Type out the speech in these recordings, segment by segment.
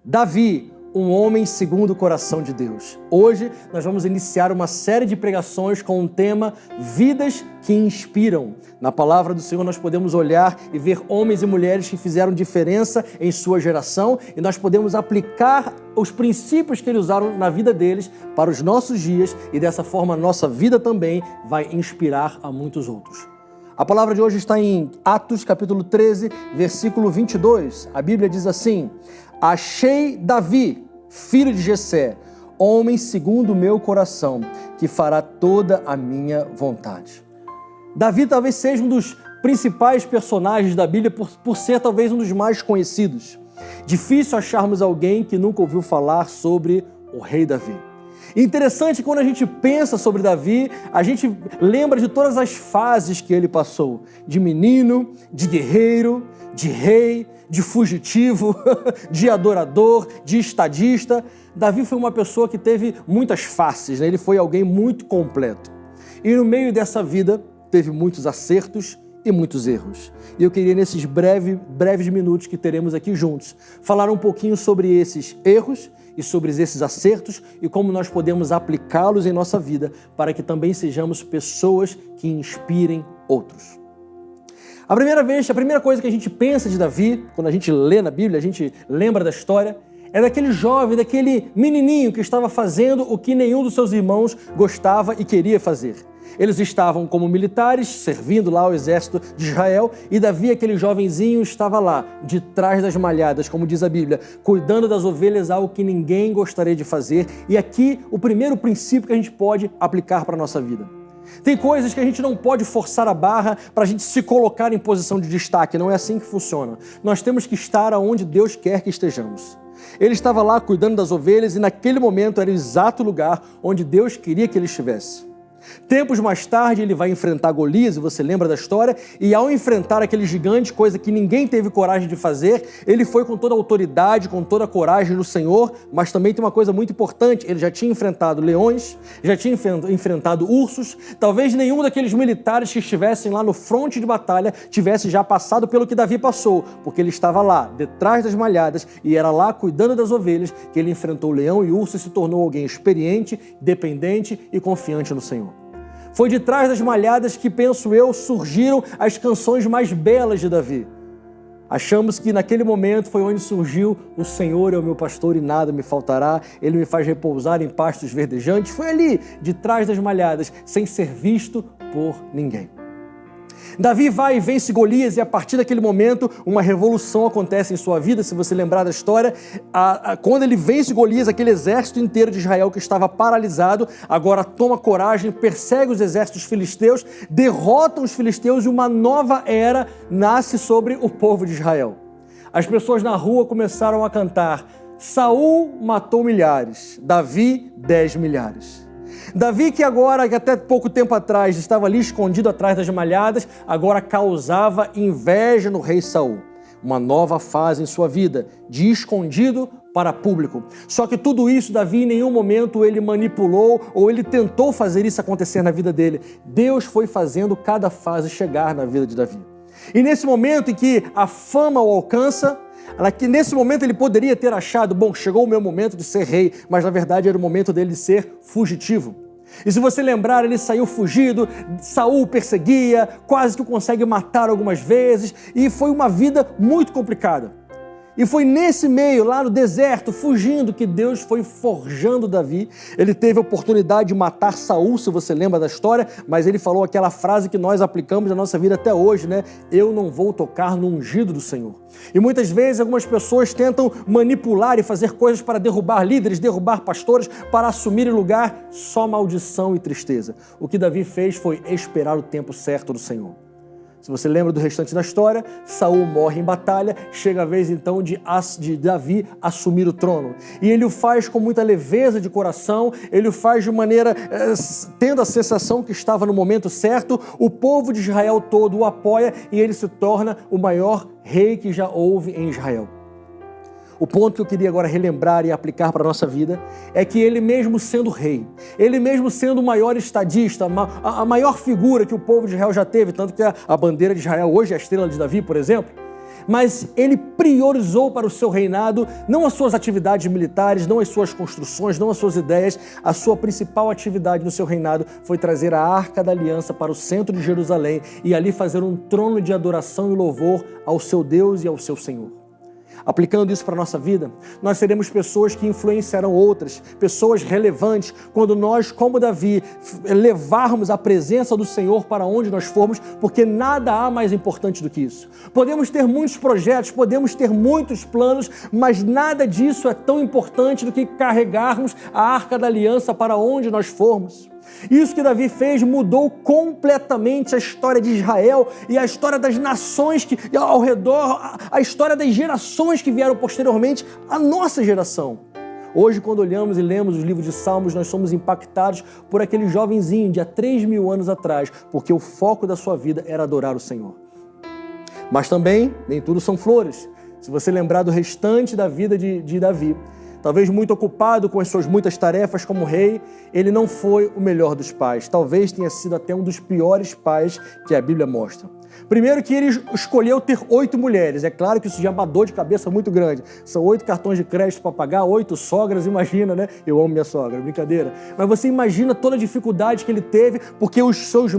Davi, um homem segundo o coração de Deus. Hoje nós vamos iniciar uma série de pregações com o tema Vidas que Inspiram. Na palavra do Senhor nós podemos olhar e ver homens e mulheres que fizeram diferença em sua geração e nós podemos aplicar os princípios que eles usaram na vida deles para os nossos dias e dessa forma a nossa vida também vai inspirar a muitos outros. A palavra de hoje está em Atos capítulo 13, versículo 22. A Bíblia diz assim: Achei Davi, filho de Jessé, homem segundo o meu coração, que fará toda a minha vontade. Davi talvez seja um dos principais personagens da Bíblia por ser talvez um dos mais conhecidos. Difícil acharmos alguém que nunca ouviu falar sobre o rei Davi. Interessante, quando a gente pensa sobre Davi, a gente lembra de todas as fases que ele passou. De menino, de guerreiro, de rei, de fugitivo, de adorador, de estadista. Davi foi uma pessoa que teve muitas faces, né? Ele foi alguém muito completo. E no meio dessa vida, teve muitos acertos e muitos erros. E eu queria, nesses breves minutos que teremos aqui juntos, falar um pouquinho sobre esses erros e sobre esses acertos e como nós podemos aplicá-los em nossa vida para que também sejamos pessoas que inspirem outros. A primeira coisa que a gente pensa de Davi, quando a gente lê na Bíblia, a gente lembra da história, é daquele jovem, daquele menininho que estava fazendo o que nenhum dos seus irmãos gostava e queria fazer. Eles estavam como militares, servindo lá ao exército de Israel, e Davi, aquele jovenzinho, estava lá, de trás das malhadas, como diz a Bíblia, cuidando das ovelhas, algo que ninguém gostaria de fazer. E aqui, o primeiro princípio que a gente pode aplicar para a nossa vida. Tem coisas que a gente não pode forçar a barra para a gente se colocar em posição de destaque, não é assim que funciona. Nós temos que estar onde Deus quer que estejamos. Ele estava lá cuidando das ovelhas e naquele momento era o exato lugar onde Deus queria que ele estivesse. Tempos mais tarde ele vai enfrentar Golias, e você lembra da história, e ao enfrentar aquele gigante, coisa que ninguém teve coragem de fazer, ele foi com toda a autoridade, com toda a coragem no Senhor, mas também tem uma coisa muito importante, ele já tinha enfrentado leões, já tinha enfrentado ursos, talvez nenhum daqueles militares que estivessem lá no fronte de batalha tivesse já passado pelo que Davi passou, porque ele estava lá, detrás das malhadas, e era lá cuidando das ovelhas que ele enfrentou o leão e o urso e se tornou alguém experiente, dependente e confiante no Senhor. Foi de trás das malhadas que, penso eu, surgiram as canções mais belas de Davi. Achamos que naquele momento foi onde surgiu o Senhor é o meu pastor e nada me faltará, Ele me faz repousar em pastos verdejantes. Foi ali, de trás das malhadas, sem ser visto por ninguém. Davi vai e vence Golias e a partir daquele momento uma revolução acontece em sua vida, se você lembrar da história. Quando ele vence Golias, aquele exército inteiro de Israel que estava paralisado, agora toma coragem, persegue os exércitos filisteus, derrota os filisteus e uma nova era nasce sobre o povo de Israel. As pessoas na rua começaram a cantar: Saul matou milhares, Davi 10 milhares. Davi, que agora, que até pouco tempo atrás estava ali escondido atrás das malhadas, agora causava inveja no rei Saul. Uma nova fase em sua vida, de escondido para público. Só que tudo isso, Davi, em nenhum momento ele manipulou ou ele tentou fazer isso acontecer na vida dele. Deus foi fazendo cada fase chegar na vida de Davi. E nesse momento em que a fama o alcança, nesse momento ele poderia ter achado, bom, chegou o meu momento de ser rei, mas na verdade era o momento dele de ser fugitivo. E se você lembrar, ele saiu fugido, Saul o perseguia, quase que o consegue matar algumas vezes, e foi uma vida muito complicada. E foi nesse meio, lá no deserto, fugindo, que Deus foi forjando Davi. Ele teve a oportunidade de matar Saul, se você lembra da história, mas ele falou aquela frase que nós aplicamos na nossa vida até hoje, né? Eu não vou tocar no ungido do Senhor. E muitas vezes algumas pessoas tentam manipular e fazer coisas para derrubar líderes, derrubar pastores, para assumir lugar, só maldição e tristeza. O que Davi fez foi esperar o tempo certo do Senhor. Se você lembra do restante da história, Saul morre em batalha, chega a vez então de Davi assumir o trono. E ele o faz com muita leveza de coração, ele o faz de maneira, tendo a sensação que estava no momento certo, o povo de Israel todo o apoia e ele se torna o maior rei que já houve em Israel. O ponto que eu queria agora relembrar e aplicar para a nossa vida é que ele mesmo sendo rei, ele mesmo sendo o maior estadista, a maior figura que o povo de Israel já teve, tanto que a bandeira de Israel hoje é a estrela de Davi, por exemplo, mas ele priorizou para o seu reinado não as suas atividades militares, não as suas construções, não as suas ideias. A sua principal atividade no seu reinado foi trazer a Arca da Aliança para o centro de Jerusalém e ali fazer um trono de adoração e louvor ao seu Deus e ao seu Senhor. Aplicando isso para a nossa vida, nós seremos pessoas que influenciarão outras, pessoas relevantes, quando nós, como Davi, levarmos a presença do Senhor para onde nós formos, porque nada há mais importante do que isso. Podemos ter muitos projetos, podemos ter muitos planos, mas nada disso é tão importante do que carregarmos a Arca da Aliança para onde nós formos. Isso que Davi fez mudou completamente a história de Israel e a história das nações que ao redor, a história das gerações que vieram posteriormente à nossa geração. Hoje, quando olhamos e lemos os livros de Salmos, nós somos impactados por aquele jovenzinho de há 3.000 anos atrás, porque o foco da sua vida era adorar o Senhor. Mas também, nem tudo são flores. Se você lembrar do restante da vida de Davi, talvez muito ocupado com as suas muitas tarefas como rei, ele não foi o melhor dos pais. Talvez tenha sido até um dos piores pais que a Bíblia mostra. Primeiro que ele escolheu ter 8 mulheres. É claro que isso já é uma dor de cabeça muito grande. São 8 cartões de crédito para pagar, 8 sogras, imagina, né? Eu amo minha sogra, brincadeira. Mas você imagina toda a dificuldade que ele teve, porque os seus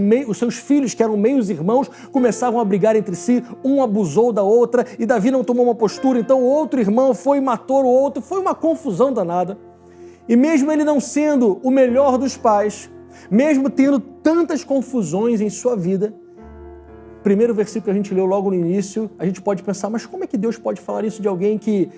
filhos, que eram meios irmãos, começavam a brigar entre si, um abusou da outra, e Davi não tomou uma postura, então o outro irmão foi e matou o outro, foi uma confusão danada. E mesmo ele não sendo o melhor dos pais, mesmo tendo tantas confusões em sua vida, primeiro versículo que a gente leu logo no início, a gente pode pensar, mas como é que Deus pode falar isso de alguém que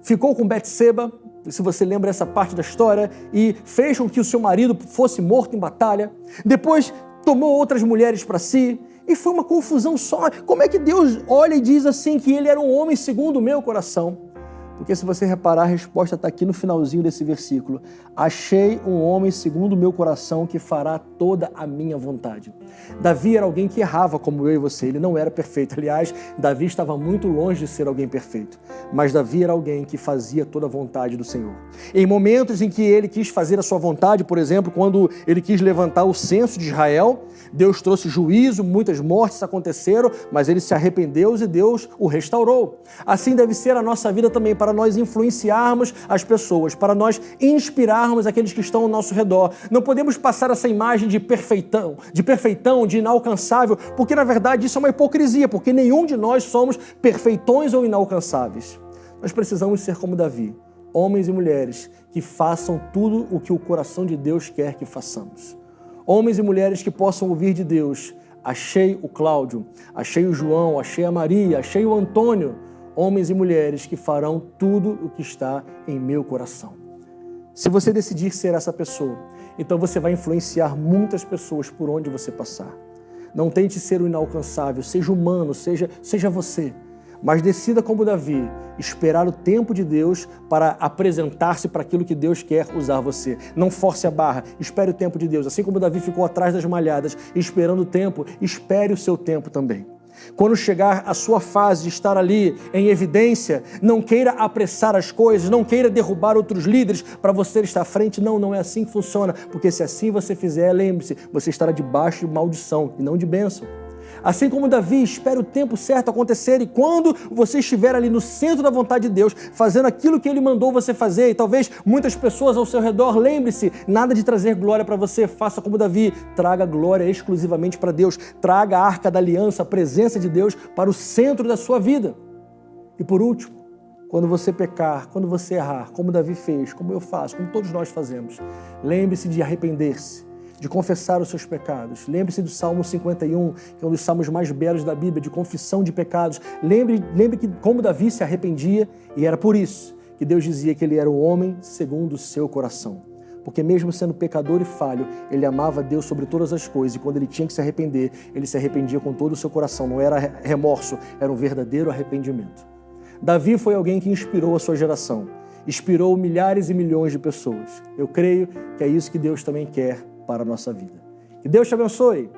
ficou com Betseba, se você lembra essa parte da história, e fez com que o seu marido fosse morto em batalha, depois tomou outras mulheres para si, e foi uma confusão só. Como é que Deus olha e diz assim que ele era um homem segundo o meu coração? Porque se você reparar, a resposta está aqui no finalzinho desse versículo. Achei um homem segundo o meu coração que fará toda a minha vontade. Davi era alguém que errava como eu e você, ele não era perfeito. Aliás, Davi estava muito longe de ser alguém perfeito. Mas Davi era alguém que fazia toda a vontade do Senhor. Em momentos em que ele quis fazer a sua vontade, por exemplo, quando ele quis levantar o censo de Israel, Deus trouxe juízo, muitas mortes aconteceram, mas ele se arrependeu e Deus o restaurou. Assim deve ser a nossa vida também, para nós influenciarmos as pessoas, para nós inspirarmos aqueles que estão ao nosso redor. Não podemos passar essa imagem de perfeitão, de inalcançável, porque na verdade isso é uma hipocrisia, porque nenhum de nós somos perfeitões ou inalcançáveis. Nós precisamos ser como Davi, homens e mulheres que façam tudo o que o coração de Deus quer que façamos. Homens e mulheres que possam ouvir de Deus: achei o Cláudio, achei o João, achei a Maria, achei o Antônio. Homens e mulheres que farão tudo o que está em meu coração. Se você decidir ser essa pessoa, então você vai influenciar muitas pessoas por onde você passar. Não tente ser o inalcançável, seja humano, seja você. Mas decida como Davi, esperar o tempo de Deus para apresentar-se para aquilo que Deus quer usar você. Não force a barra, espere o tempo de Deus. Assim como Davi ficou atrás das malhadas, esperando o tempo, espere o seu tempo também. Quando chegar a sua fase de estar ali em evidência, não queira apressar as coisas, não queira derrubar outros líderes para você estar à frente. Não é assim que funciona, porque se assim você fizer, lembre-se, você estará debaixo de maldição e não de bênção. Assim como Davi, espere o tempo certo acontecer, e quando você estiver ali no centro da vontade de Deus, fazendo aquilo que Ele mandou você fazer, e talvez muitas pessoas ao seu redor, lembre-se, nada de trazer glória para você, faça como Davi, traga glória exclusivamente para Deus, traga a Arca da Aliança, a presença de Deus para o centro da sua vida. E por último, quando você pecar, quando você errar, como Davi fez, como eu faço, como todos nós fazemos, lembre-se de arrepender-se, de confessar os seus pecados. Lembre-se do Salmo 51, que é um dos salmos mais belos da Bíblia, de confissão de pecados. Lembre que como Davi se arrependia, e era por isso que Deus dizia que ele era um homem segundo o seu coração. Porque mesmo sendo pecador e falho, ele amava Deus sobre todas as coisas, e quando ele tinha que se arrepender, ele se arrependia com todo o seu coração. Não era remorso, era um verdadeiro arrependimento. Davi foi alguém que inspirou a sua geração, inspirou milhares e milhões de pessoas. Eu creio que é isso que Deus também quer para a nossa vida. Que Deus te abençoe.